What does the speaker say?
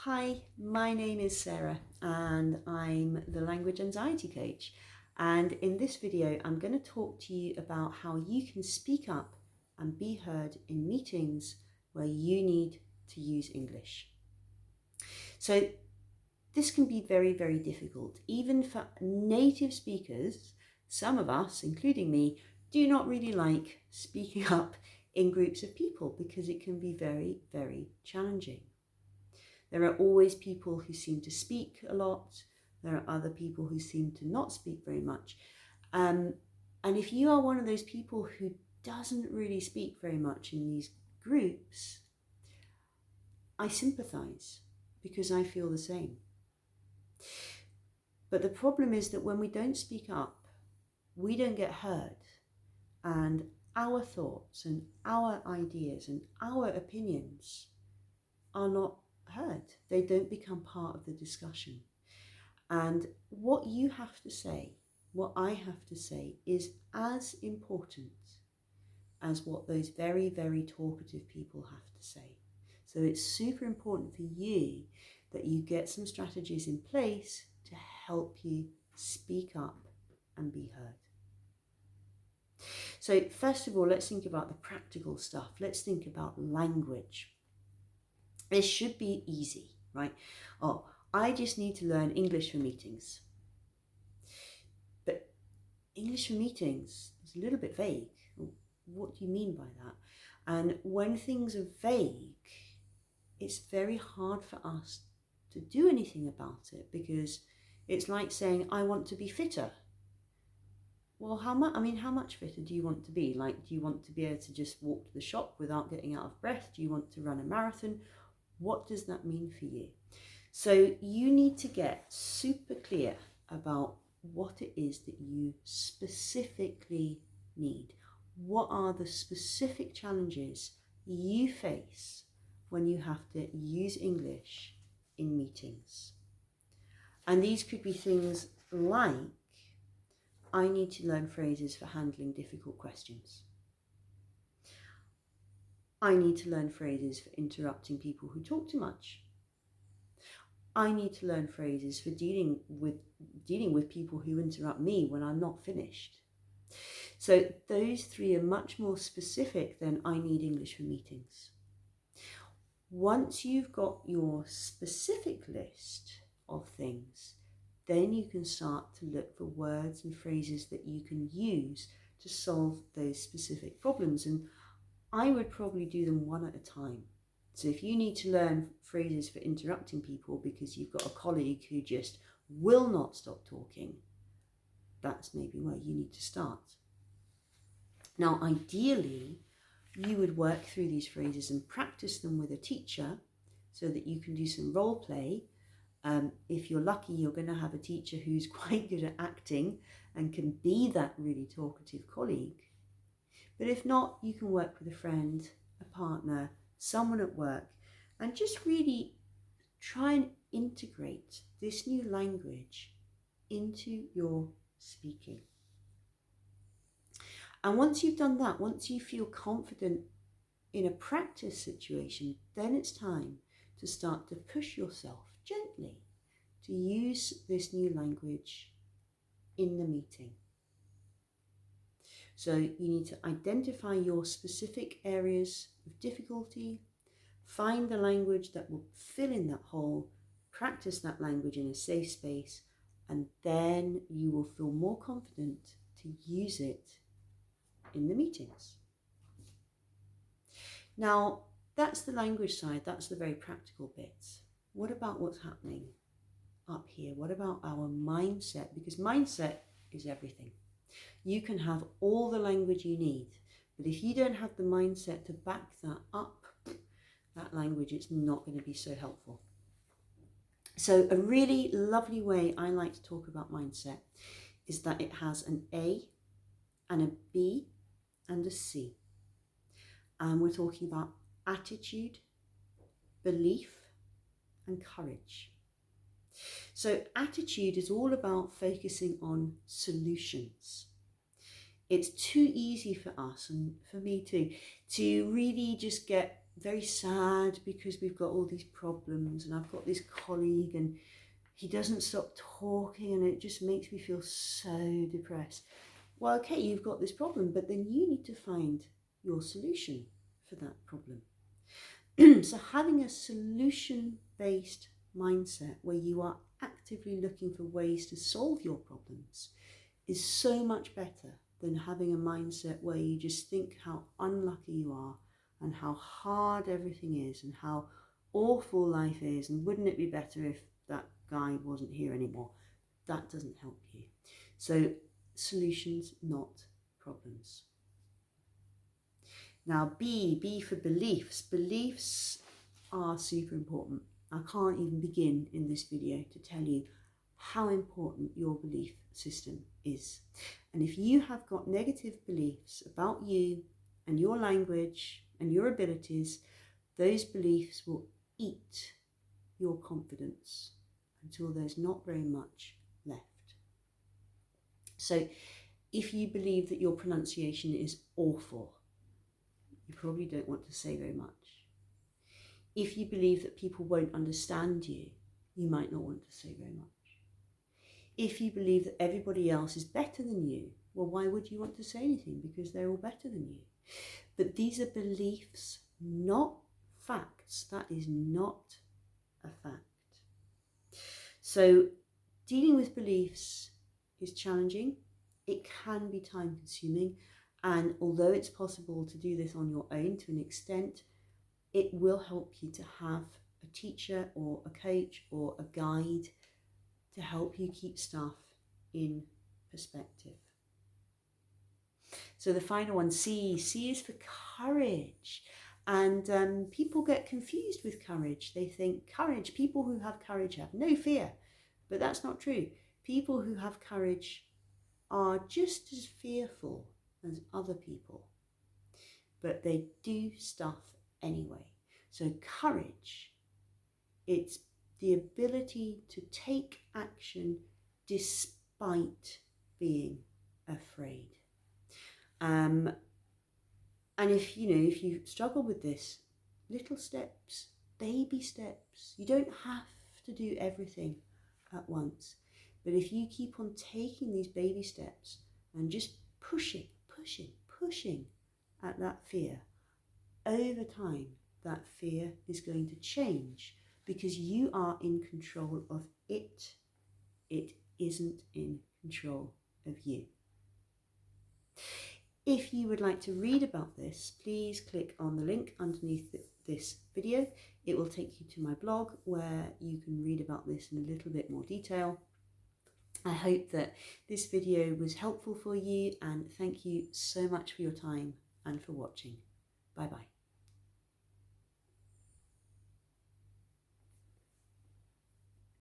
Hi, my name is Sarah and I'm the language anxiety coach. And in this video, I'm going to talk to you about how you can speak up and be heard in meetings where you need to use English. So this can be very, very difficult, even for native speakers. Some of us, including me, do not really like speaking up in groups of people because it can be very, very challenging. There are always people who seem to speak a lot. There are other people who seem to not speak very much. And if you are one of those people who doesn't really speak very much in these groups, I sympathize because I feel the same. But the problem is that when we don't speak up, we don't get heard, and our thoughts and our ideas and our opinions are not heard. They don't become part of the discussion. And what you have to say, what I have to say, is as important as what those very, very talkative people have to say. So it's super important for you that you get some strategies in place to help you speak up and be heard. So first of all, let's think about the practical stuff. Let's think about language. This should be easy, right? Oh, I just need to learn English for meetings. But English for meetings is a little bit vague. What do you mean by that? And when things are vague, it's very hard for us to do anything about it, because it's like saying, I want to be fitter. Well, how much fitter do you want to be? Like, do you want to be able to just walk to the shop without getting out of breath? Do you want to run a marathon? What does that mean for you? So you need to get super clear about what it is that you specifically need. What are the specific challenges you face when you have to use English in meetings? And these could be things like, I need to learn phrases for handling difficult questions. I need to learn phrases for interrupting people who talk too much. I need to learn phrases for dealing with people who interrupt me when I'm not finished. So those three are much more specific than I need English for meetings. Once you've got your specific list of things, then you can start to look for words and phrases that you can use to solve those specific problems. And I would probably do them one at a time. So if you need to learn phrases for interrupting people because you've got a colleague who just will not stop talking, that's maybe where you need to start. Now, ideally, you would work through these phrases and practice them with a teacher so that you can do some role play. If you're lucky, you're going to have a teacher who's quite good at acting and can be that really talkative colleague. But if not, you can work with a friend, a partner, someone at work, and just really try and integrate this new language into your speaking. And once you've done that, once you feel confident in a practice situation, then it's time to start to push yourself gently to use this new language in the meeting. So you need to identify your specific areas of difficulty, find the language that will fill in that hole, practice that language in a safe space, and then you will feel more confident to use it in the meetings. Now, that's the language side, that's the very practical bits. What about what's happening up here? What about our mindset? Because mindset is everything. You can have all the language you need, but if you don't have the mindset to back that up, that language is not going to be so helpful. So a really lovely way I like to talk about mindset is that it has an A and a B and a C. And we're talking about attitude, belief, and courage. So attitude is all about focusing on solutions. It's too easy for us, and for me too, to really just get very sad because we've got all these problems, and I've got this colleague and he doesn't stop talking and it just makes me feel so depressed. Well, okay, you've got this problem, but then you need to find your solution for that problem. So having a solution-based mindset where you are actively looking for ways to solve your problems is so much better than having a mindset where you just think how unlucky you are and how hard everything is and how awful life is, and wouldn't it be better if that guy wasn't here anymore. That doesn't help you. So solutions, not problems. Now B for beliefs. Beliefs are super important. I can't even begin in this video to tell you how important your belief system is. And if you have got negative beliefs about you and your language and your abilities, those beliefs will eat your confidence until there's not very much left. So if you believe that your pronunciation is awful, you probably don't want to say very much. If you believe that people won't understand you, you might not want to say very much. If you believe that everybody else is better than you, well, why would you want to say anything? Because they're all better than you. But these are beliefs, not facts. That is not a fact. So dealing with beliefs is challenging. It can be time consuming. And although it's possible to do this on your own to an extent, it will help you to have a teacher or a coach or a guide to help you keep stuff in perspective. So the final one, C is for courage. And people get confused with courage. They think courage, people who have courage have no fear. But that's not true. People who have courage are just as fearful as other people. But they do stuff anyway. So courage, it's the ability to take action despite being afraid. And if you struggle with this, little steps, baby steps. You don't have to do everything at once. But if you keep on taking these baby steps and just pushing at that fear, over time, that fear is going to change because you are in control of it. It isn't in control of you. If you would like to read about this, please click on the link underneath this video. It will take you to my blog where you can read about this in a little bit more detail. I hope that this video was helpful for you, and thank you so much for your time and for watching. Bye bye.